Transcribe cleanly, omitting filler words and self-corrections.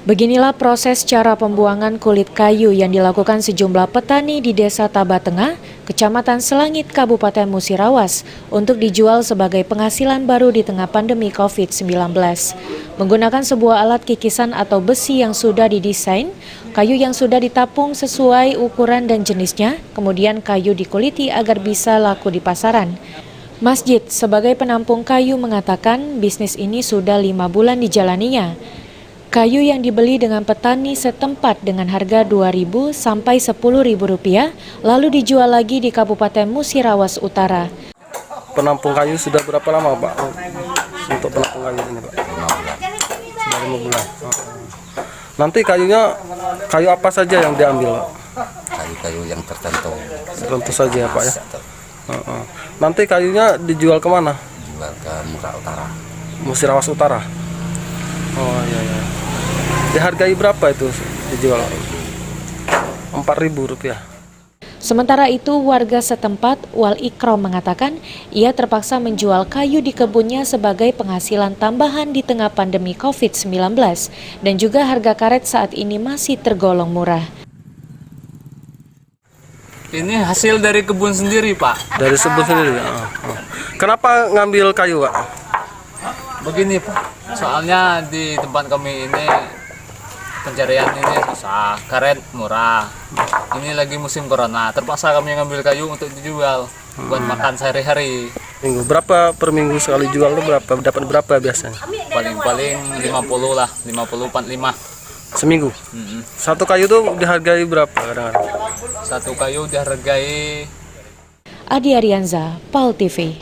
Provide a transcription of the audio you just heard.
Beginilah proses cara pembuangan kulit kayu yang dilakukan sejumlah petani di Desa Taba Tengah, Kecamatan Selangit, Kabupaten Musirawas, untuk dijual sebagai penghasilan baru di tengah pandemi COVID-19. Menggunakan sebuah alat kikisan atau besi yang sudah didesain, kayu yang sudah ditapung sesuai ukuran dan jenisnya, kemudian kayu dikuliti agar bisa laku di pasaran. Masjid sebagai penampung kayu mengatakan bisnis ini sudah 5 bulan dijalaninya. Kayu yang dibeli dengan petani setempat dengan harga Rp2.000 sampai Rp10.000, lalu dijual lagi di Kabupaten Musirawas Utara. Penampung kayu sudah berapa lama, Pak? Untuk penampung kayu ini, Pak? 5 bulan. Sudah 5 bulan. Nanti kayunya, kayu apa saja yang diambil, Pak? Kayu-kayu yang tertentu. Tertentu saja, Pak ya. Nanti kayunya dijual kemana? Jual ke Murah Utara. Musirawas Utara. Oh iya. Dihargai berapa itu dijual? Rp4.000. Sementara itu, warga setempat Wal Ikrom mengatakan ia terpaksa menjual kayu di kebunnya sebagai penghasilan tambahan di tengah pandemi COVID-19 dan juga harga karet saat ini masih tergolong murah. Ini hasil dari kebun sendiri, Pak. Dari kebun sendiri. Kenapa ngambil kayu, Pak? Begini, Pak. Soalnya di tempat kami ini pencarian ini susah, karet murah. Ini lagi musim corona, terpaksa kami ngambil kayu untuk dijual buat makan sehari-hari. Minggu berapa per minggu sekali jual itu berapa? Dapat berapa biasanya? Paling 50 lah, 50 45. Seminggu. Satu kayu tuh dihargai berapa kadang-kadang? Satu kayu dihargai Adi Arianza, PAL TV.